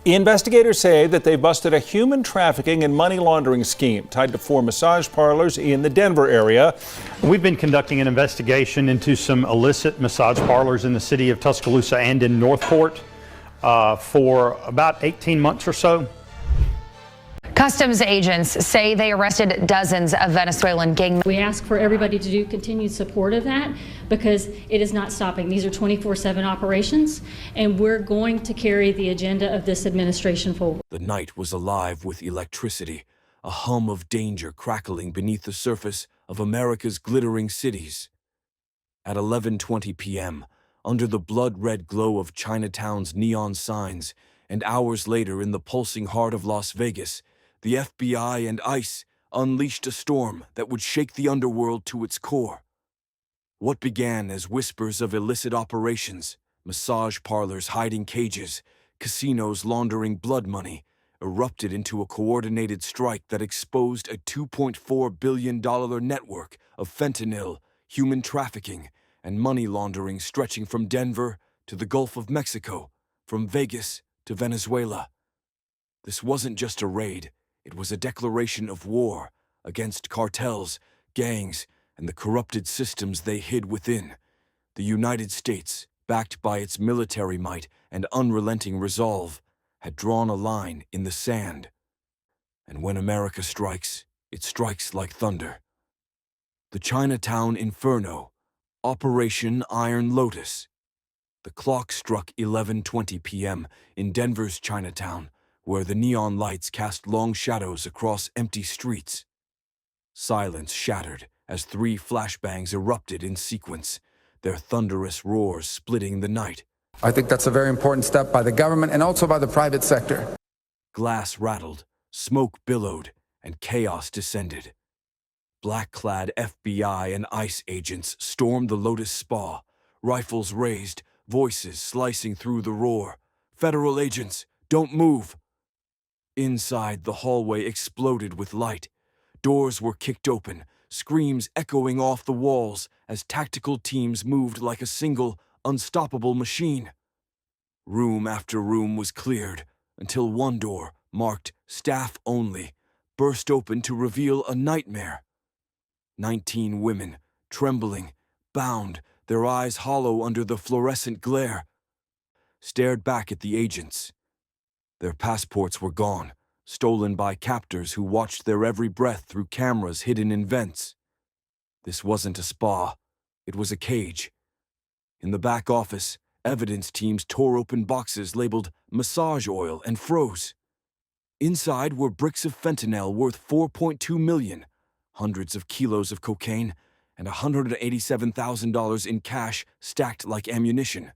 Investigators say that they busted a human trafficking and money laundering scheme tied to 4 massage parlors in the Denver area. We've been conducting an investigation into some illicit massage parlors in the city of Tuscaloosa and in Northport for about 18 months or so. Customs agents say they arrested dozens of Venezuelan gang. We ask for everybody to do continued support of that because it is not stopping. These are 24/7 operations, and we're going to carry the agenda of this administration forward. The night was alive with electricity, a hum of danger crackling beneath the surface of America's glittering cities. At 11:20 p.m., under the blood-red glow of Chinatown's neon signs, and hours later in the pulsing heart of Las Vegas, the FBI and ICE unleashed a storm that would shake the underworld to its core. What began as whispers of illicit operations, massage parlors hiding cages, casinos laundering blood money, erupted into a coordinated strike that exposed a $2.4 billion network of fentanyl, human trafficking, and money laundering stretching from Denver to the Gulf of Mexico, from Vegas to Venezuela. This wasn't just a raid. It was a declaration of war against cartels, gangs, and the corrupted systems they hid within. The United States, backed by its military might and unrelenting resolve, had drawn a line in the sand. And when America strikes, it strikes like thunder. The Chinatown Inferno, Operation Iron Lotus. The clock struck 11:20 p.m. in Denver's Chinatown, where the neon lights cast long shadows across empty streets. Silence shattered as 3 flashbangs erupted in sequence, their thunderous roars splitting the night. I think that's a very important step by the government and also by the private sector. Glass rattled, smoke billowed, and chaos descended. Black-clad FBI and ICE agents stormed the Lotus Spa, rifles raised, voices slicing through the roar. "Federal agents, don't move!" Inside, the hallway exploded with light. Doors were kicked open, screams echoing off the walls as tactical teams moved like a single, unstoppable machine. Room after room was cleared until one door, marked "Staff Only," burst open to reveal a nightmare. 19 women, trembling, bound, their eyes hollow under the fluorescent glare, stared back at the agents. Their passports were gone, stolen by captors who watched their every breath through cameras hidden in vents. This wasn't a spa. It was a cage. In the back office, evidence teams tore open boxes labeled massage oil and froze. Inside were bricks of fentanyl worth $4.2 million, hundreds of kilos of cocaine, and $187,000 in cash stacked like ammunition.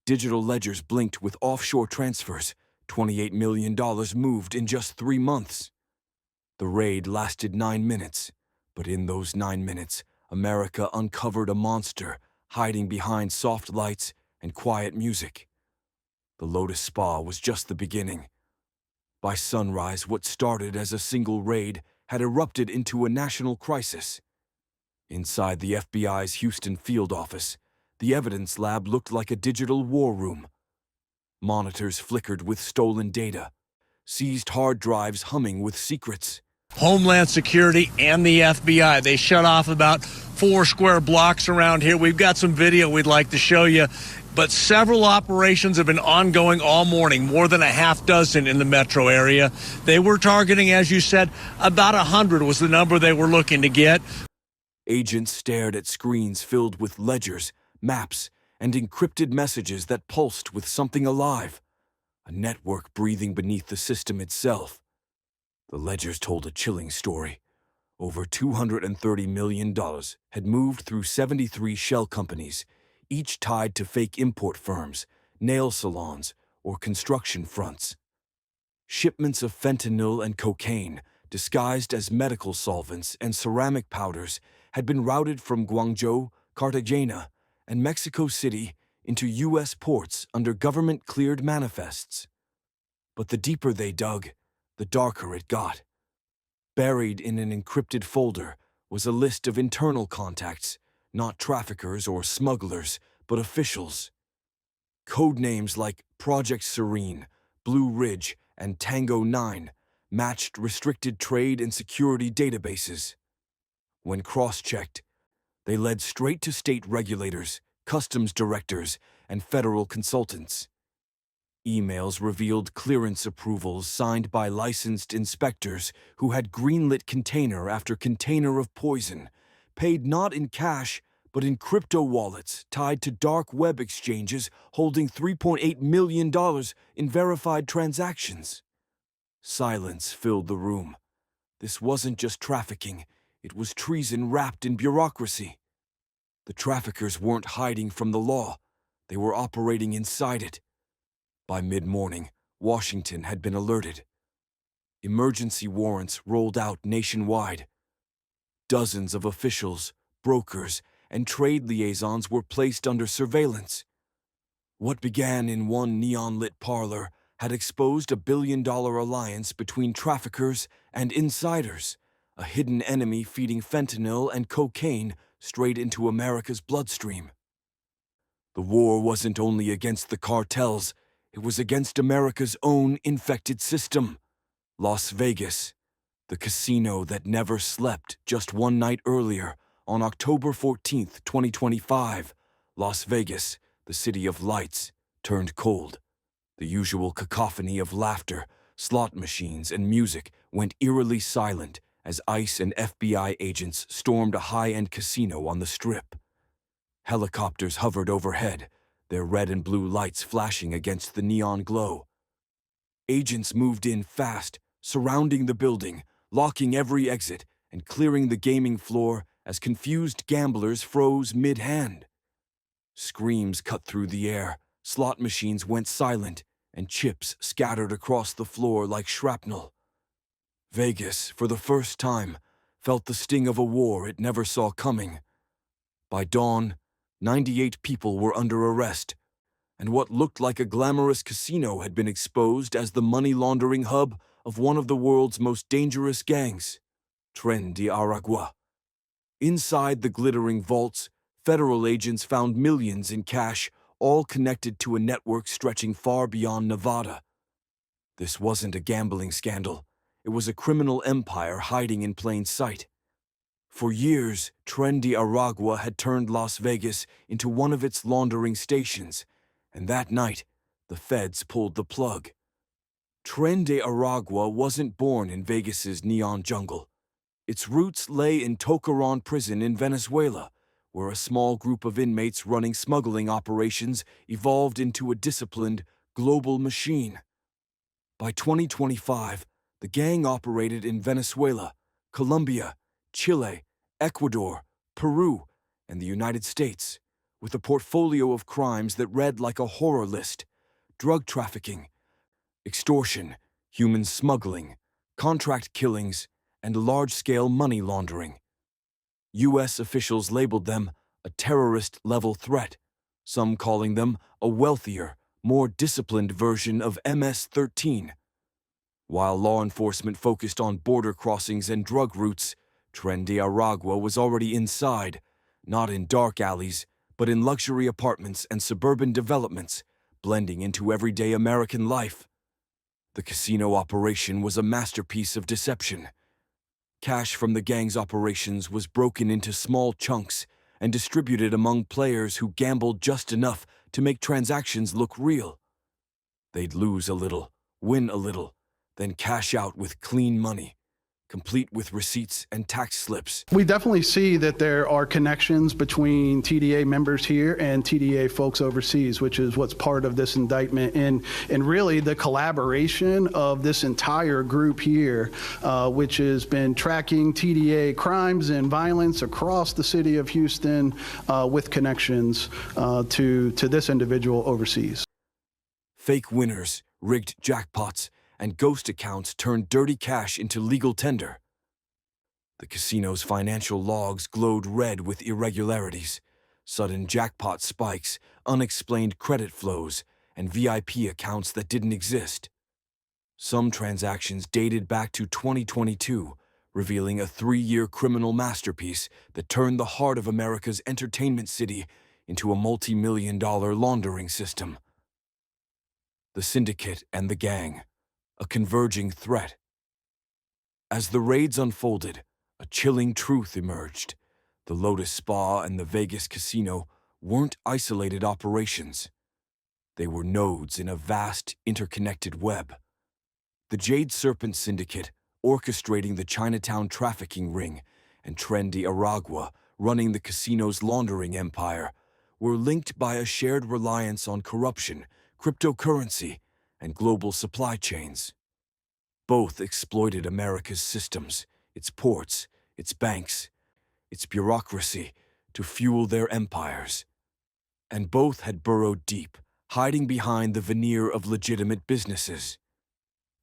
Digital ledgers blinked with offshore transfers. $28 million moved in just 3 months. The raid lasted 9 minutes, but in those 9 minutes, America uncovered a monster hiding behind soft lights and quiet music. The Lotus Spa was just the beginning. By sunrise, what started as a single raid had erupted into a national crisis. Inside the FBI's Houston field office, the evidence lab looked like a digital war room. Monitors flickered with stolen data, seized hard drives humming with secrets. Homeland Security and the FBI, they shut off about 4 square blocks around here. We've got some video we'd like to show you, but several operations have been ongoing all morning, more than a half dozen in the metro area. They were targeting, as you said, about 100 was the number they were looking to get. Agents stared at screens filled with ledgers, maps, and encrypted messages that pulsed with something alive, a network breathing beneath the system itself. The ledgers told a chilling story. Over $230 million had moved through 73 shell companies, each tied to fake import firms, nail salons, or construction fronts. Shipments of fentanyl and cocaine, disguised as medical solvents and ceramic powders, had been routed from Guangzhou, Cartagena, and Mexico City into U.S. ports under government-cleared manifests. But the deeper they dug, the darker it got. Buried in an encrypted folder was a list of internal contacts, not traffickers or smugglers, but officials. Code names like Project Serene, Blue Ridge, and Tango 9 matched restricted trade and security databases. When cross-checked, they led straight to state regulators, customs directors, and federal consultants. Emails revealed clearance approvals signed by licensed inspectors who had greenlit container after container of poison, paid not in cash but in crypto wallets tied to dark web exchanges holding $3.8 million in verified transactions. Silence filled the room. This wasn't just trafficking, it was treason wrapped in bureaucracy. The traffickers weren't hiding from the law, they were operating inside it. By mid-morning, Washington had been alerted. Emergency warrants rolled out nationwide. Dozens of officials, brokers, and trade liaisons were placed under surveillance. What began in one neon-lit parlor had exposed a billion-dollar alliance between traffickers and insiders, a hidden enemy feeding fentanyl and cocaine straight into America's bloodstream. The war wasn't only against the cartels, it was against America's own infected system. Las Vegas, the casino that never slept just one night earlier, on October 14, 2025, Las Vegas, the city of lights, turned cold. The usual cacophony of laughter, slot machines, and music went eerily silent as ICE and FBI agents stormed a high-end casino on the Strip. Helicopters hovered overhead, their red and blue lights flashing against the neon glow. Agents moved in fast, surrounding the building, locking every exit, and clearing the gaming floor as confused gamblers froze mid-hand. Screams cut through the air, slot machines went silent, and chips scattered across the floor like shrapnel. Vegas, for the first time, felt the sting of a war it never saw coming. By dawn, 98 people were under arrest, and what looked like a glamorous casino had been exposed as the money laundering hub of one of the world's most dangerous gangs, Tren de Aragua. Inside the glittering vaults, federal agents found millions in cash, all connected to a network stretching far beyond Nevada. This wasn't a gambling scandal. It was a criminal empire hiding in plain sight. For years, Tren de Aragua had turned Las Vegas into one of its laundering stations, and that night, the feds pulled the plug. Tren de Aragua wasn't born in Vegas's neon jungle. Its roots lay in Tocaron prison in Venezuela, where a small group of inmates running smuggling operations evolved into a disciplined, global machine. By 2025, the gang operated in Venezuela, Colombia, Chile, Ecuador, Peru, and the United States, with a portfolio of crimes that read like a horror list: drug trafficking, extortion, human smuggling, contract killings, and large-scale money laundering. U.S. officials labeled them a terrorist-level threat, some calling them a wealthier, more disciplined version of MS-13. While law enforcement focused on border crossings and drug routes, Tren de Aragua was already inside, not in dark alleys, but in luxury apartments and suburban developments, blending into everyday American life. The casino operation was a masterpiece of deception. Cash from the gang's operations was broken into small chunks and distributed among players who gambled just enough to make transactions look real. They'd lose a little, win a little, then cash out with clean money, complete with receipts and tax slips. We definitely see that there are connections between TDA members here and TDA folks overseas, which is what's part of this indictment, and really the collaboration of this entire group here, which has been tracking TDA crimes and violence across the city of Houston with connections to this individual overseas. Fake winners, rigged jackpots, and ghost accounts turned dirty cash into legal tender. The casino's financial logs glowed red with irregularities, sudden jackpot spikes, unexplained credit flows, and VIP accounts that didn't exist. Some transactions dated back to 2022, revealing a 3-year criminal masterpiece that turned the heart of America's entertainment city into a multi-million-dollar laundering system. the syndicate and the gang, a converging threat. As the raids unfolded, a chilling truth emerged. The Lotus Spa and the Vegas Casino weren't isolated operations. They were nodes in a vast, interconnected web. The Jade Serpent Syndicate, orchestrating the Chinatown trafficking ring, and Trendy Aragua, running the casino's laundering empire, were linked by a shared reliance on corruption, cryptocurrency, and global supply chains. Both exploited America's systems, its ports, its banks, its bureaucracy, to fuel their empires. And both had burrowed deep, hiding behind the veneer of legitimate businesses.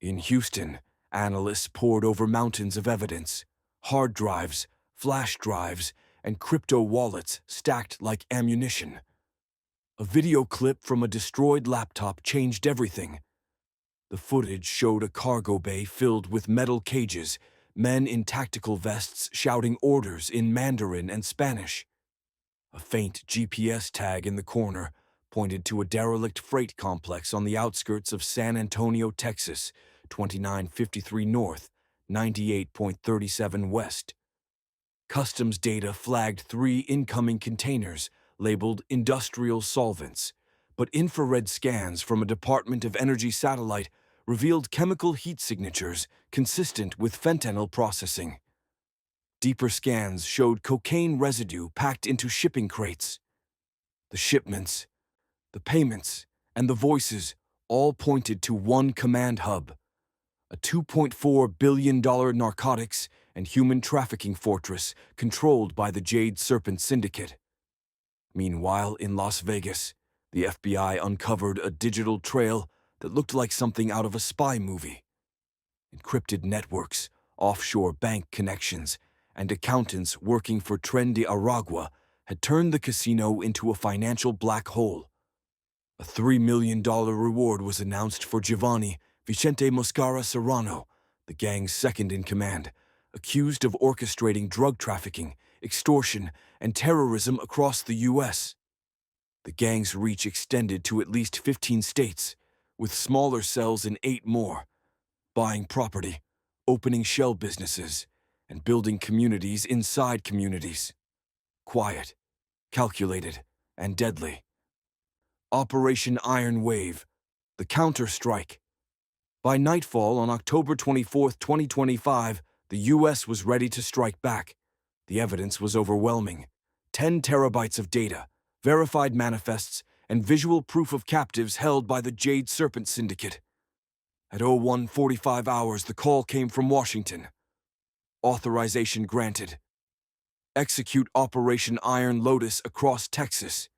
In Houston, analysts pored over mountains of evidence, hard drives, flash drives, and crypto wallets stacked like ammunition. A video clip from a destroyed laptop changed everything. The footage showed a cargo bay filled with metal cages, men in tactical vests shouting orders in Mandarin and Spanish. A faint GPS tag in the corner pointed to a derelict freight complex on the outskirts of San Antonio, Texas, 2953 North, 98.37 West. Customs data flagged 3 incoming containers labeled industrial solvents, but infrared scans from a Department of Energy satellite revealed chemical heat signatures consistent with fentanyl processing. Deeper scans showed cocaine residue packed into shipping crates. The shipments, the payments, and the voices all pointed to one command hub, a $2.4 billion narcotics and human trafficking fortress controlled by the Jade Serpent Syndicate. Meanwhile, in Las Vegas, the FBI uncovered a digital trail that looked like something out of a spy movie. Encrypted networks, offshore bank connections, and accountants working for Trendy Aragua had turned the casino into a financial black hole. A $3 million reward was announced for Giovanni Vicente Moscara Serrano, the gang's second-in-command, accused of orchestrating drug trafficking, extortion, and terrorism across the U.S. The gang's reach extended to at least 15 states, with smaller cells in 8 more, buying property, opening shell businesses, and building communities inside communities. Quiet, calculated, and deadly. Operation Iron Wave, the counter-strike. By nightfall on October 24, 2025, the U.S. was ready to strike back. The evidence was overwhelming. 10 terabytes of data, verified manifests, and visual proof of captives held by the Jade Serpent Syndicate. At 01:45 hours, the call came from Washington. Authorization granted. Execute Operation Iron Lotus across Texas.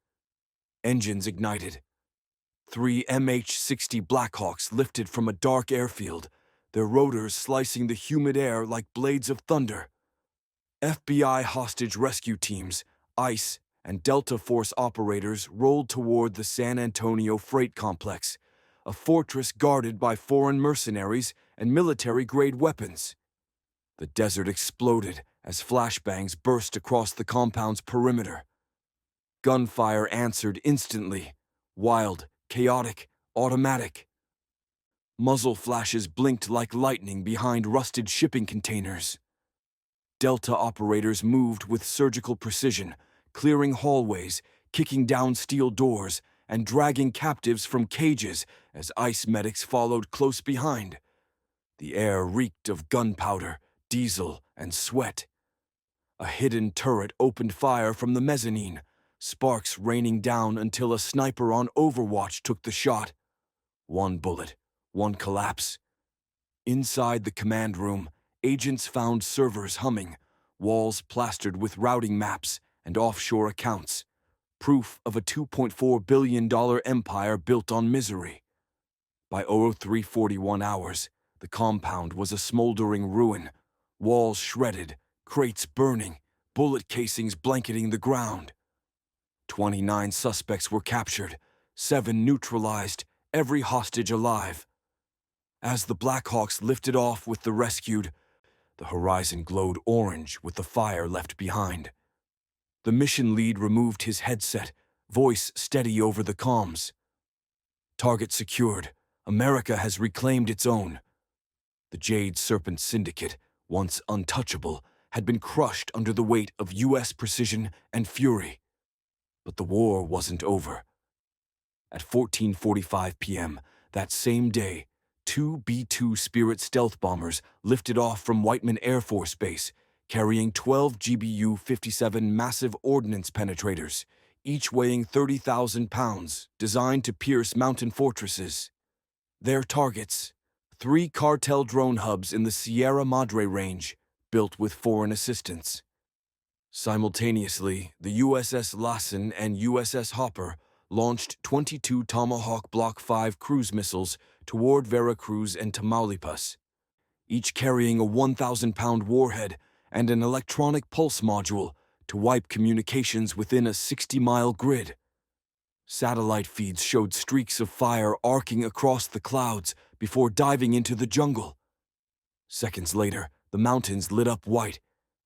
Engines ignited. 3 MH-60 Blackhawks lifted from a dark airfield, their rotors slicing the humid air like blades of thunder. FBI hostage rescue teams, ICE, and Delta Force operators rolled toward the San Antonio freight complex, a fortress guarded by foreign mercenaries and military-grade weapons. The desert exploded as flashbangs burst across the compound's perimeter. Gunfire answered instantly, wild, chaotic, automatic. Muzzle flashes blinked like lightning behind rusted shipping containers. Delta operators moved with surgical precision, clearing hallways, kicking down steel doors, and dragging captives from cages as ICE medics followed close behind. The air reeked of gunpowder, diesel, and sweat. A hidden turret opened fire from the mezzanine, sparks raining down until a sniper on Overwatch took the shot. 1 bullet, 1 collapse. Inside the command room, agents found servers humming, walls plastered with routing maps and offshore accounts, proof of a $2.4 billion empire built on misery. By 03:41 hours, the compound was a smoldering ruin, walls shredded, crates burning, bullet casings blanketing the ground. 29 suspects were captured, 7 neutralized, every hostage alive. As the Blackhawks lifted off with the rescued, the horizon glowed orange with the fire left behind. The mission lead removed his headset, voice steady over the comms. Target secured, America has reclaimed its own. The Jade Serpent Syndicate, once untouchable, had been crushed under the weight of U.S. precision and fury. But the war wasn't over. At 14:45 p.m. that same day, 2 B-2 Spirit stealth bombers lifted off from Whiteman Air Force Base, carrying 12 GBU-57 massive ordnance penetrators, each weighing 30,000 pounds, designed to pierce mountain fortresses. Their targets: 3 cartel drone hubs in the Sierra Madre Range, built with foreign assistance. Simultaneously, the USS Lassen and USS Hopper launched 22 Tomahawk Block 5 cruise missiles toward Veracruz and Tamaulipas, each carrying a 1,000-pound warhead and an electronic pulse module to wipe communications within a 60-mile grid. Satellite feeds showed streaks of fire arcing across the clouds before diving into the jungle. Seconds later, the mountains lit up white,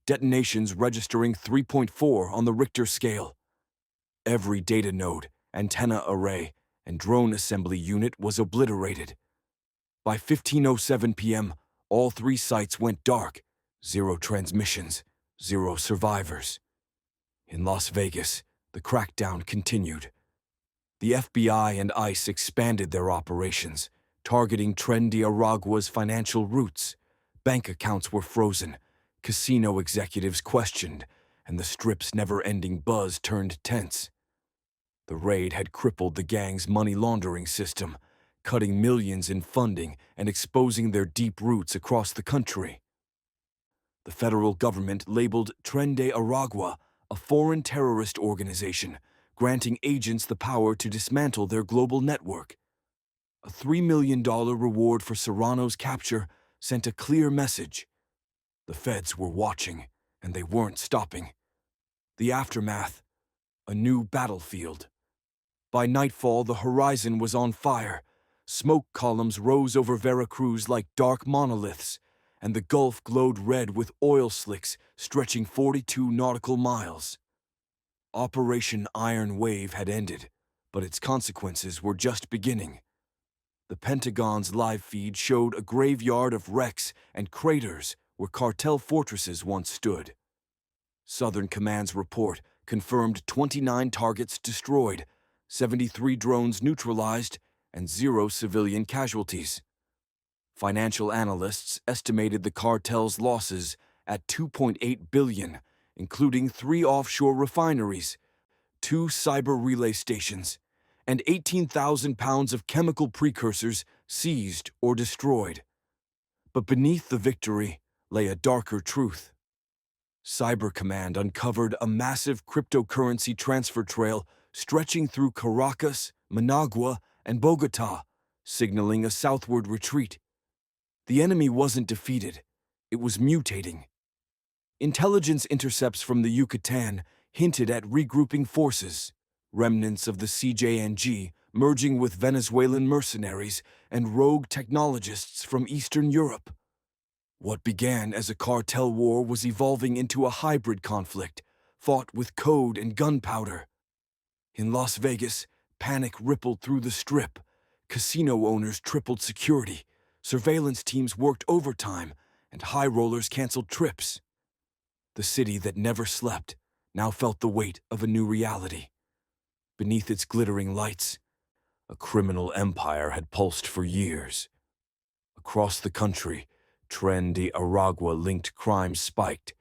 detonations registering 3.4 on the Richter scale. Every data node, antenna array, and drone assembly unit was obliterated. By 15:07 p.m., all 3 sites went dark. 0 transmissions, 0 survivors. In Las Vegas, the crackdown continued. The FBI and ICE expanded their operations, targeting Tren de Aragua's financial routes. Bank accounts were frozen, casino executives questioned, and the Strip's never-ending buzz turned tense. The raid had crippled the gang's money laundering system, cutting millions in funding and exposing their deep roots across the country. The federal government labeled Tren de Aragua a foreign terrorist organization, granting agents the power to dismantle their global network. A $3 million reward for Serrano's capture sent a clear message. The feds were watching, and they weren't stopping. The aftermath: a new battlefield. By nightfall, the horizon was on fire. Smoke columns rose over Veracruz like dark monoliths, and the Gulf glowed red with oil slicks stretching 42 nautical miles. Operation Iron Wave had ended, but its consequences were just beginning. The Pentagon's live feed showed a graveyard of wrecks and craters where cartel fortresses once stood. Southern Command's report confirmed 29 targets destroyed, 73 drones neutralized, and 0 civilian casualties. Financial analysts estimated the cartel's losses at $2.8 billion, including 3 offshore refineries, 2 cyber relay stations, and 18,000 pounds of chemical precursors seized or destroyed. But beneath the victory lay a darker truth. Cyber Command uncovered a massive cryptocurrency transfer trail stretching through Caracas, Managua, and Bogotá, signaling a southward retreat. The enemy wasn't defeated, it was mutating. Intelligence intercepts from the Yucatan hinted at regrouping forces, remnants of the CJNG merging with Venezuelan mercenaries and rogue technologists from Eastern Europe. What began as a cartel war was evolving into a hybrid conflict, fought with code and gunpowder. In Las Vegas, panic rippled through the Strip. Casino owners tripled security, surveillance teams worked overtime, and high rollers canceled trips. The city that never slept now felt the weight of a new reality. Beneath its glittering lights, a criminal empire had pulsed for years. Across the country, Tren de Aragua-linked crime spiked.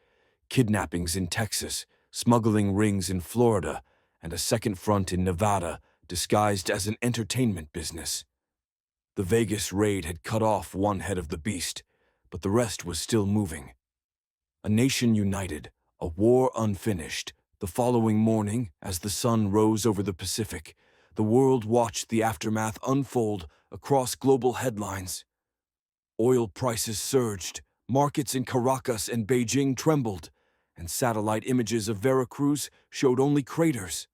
Kidnappings in Texas, smuggling rings in Florida, and a second front in Nevada disguised as an entertainment business. The Vegas raid had cut off one head of the beast, but the rest was still moving. A nation united, a war unfinished. The following morning, as the sun rose over the Pacific, the world watched the aftermath unfold across global headlines. Oil prices surged, markets in Caracas and Beijing trembled, and satellite images of Veracruz showed only craters.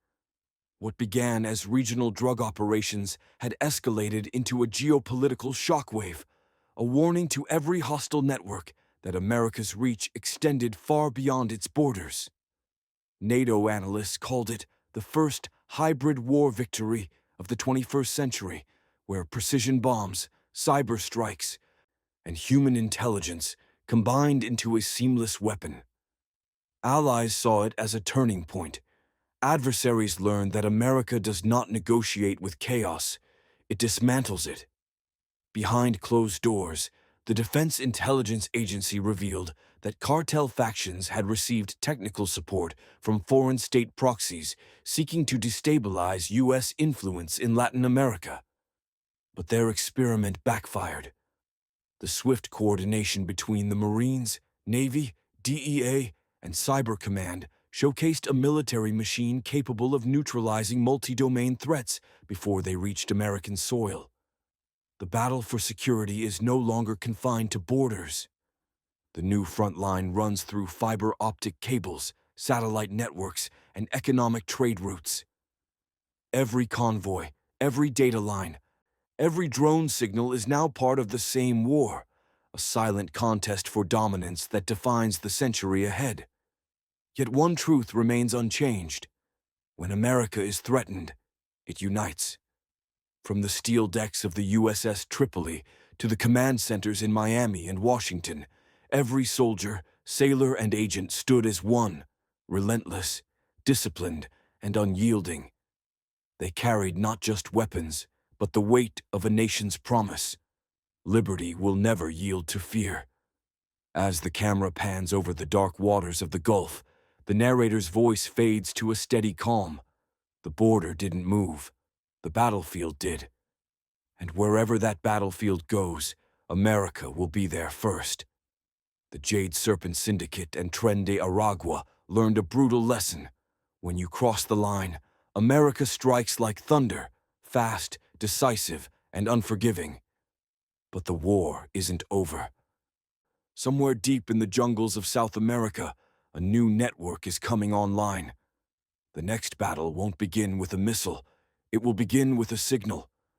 What began as regional drug operations had escalated into a geopolitical shockwave, a warning to every hostile network that America's reach extended far beyond its borders. NATO analysts called it the first hybrid war victory of the 21st century, where precision bombs, cyber strikes, and human intelligence combined into a seamless weapon. Allies saw it as a turning point. Adversaries learned that America does not negotiate with chaos, it dismantles it. Behind closed doors, the Defense Intelligence Agency revealed that cartel factions had received technical support from foreign state proxies seeking to destabilize U.S. influence in Latin America. But their experiment backfired. The swift coordination between the Marines, Navy, DEA, and Cyber Command showcased a military machine capable of neutralizing multi-domain threats before they reached American soil. The battle for security is no longer confined to borders. The new front line runs through fiber optic cables, satellite networks, and economic trade routes. Every convoy, every data line, every drone signal is now part of the same war, a silent contest for dominance that defines the century ahead. Yet one truth remains unchanged. When America is threatened, it unites. From the steel decks of the USS Tripoli to the command centers in Miami and Washington, every soldier, sailor, and agent stood as one, relentless, disciplined, and unyielding. They carried not just weapons, but the weight of a nation's promise. Liberty will never yield to fear. As the camera pans over the dark waters of the Gulf, the narrator's voice fades to a steady calm. The border didn't move. The battlefield did. And wherever that battlefield goes, America will be there first. The Jade Serpent Syndicate and Tren de Aragua learned a brutal lesson. When you cross the line, America strikes like thunder, fast, decisive, and unforgiving. But the war isn't over. Somewhere deep in the jungles of South America, a new network is coming online. The next battle won't begin with a missile. It will begin with a signal,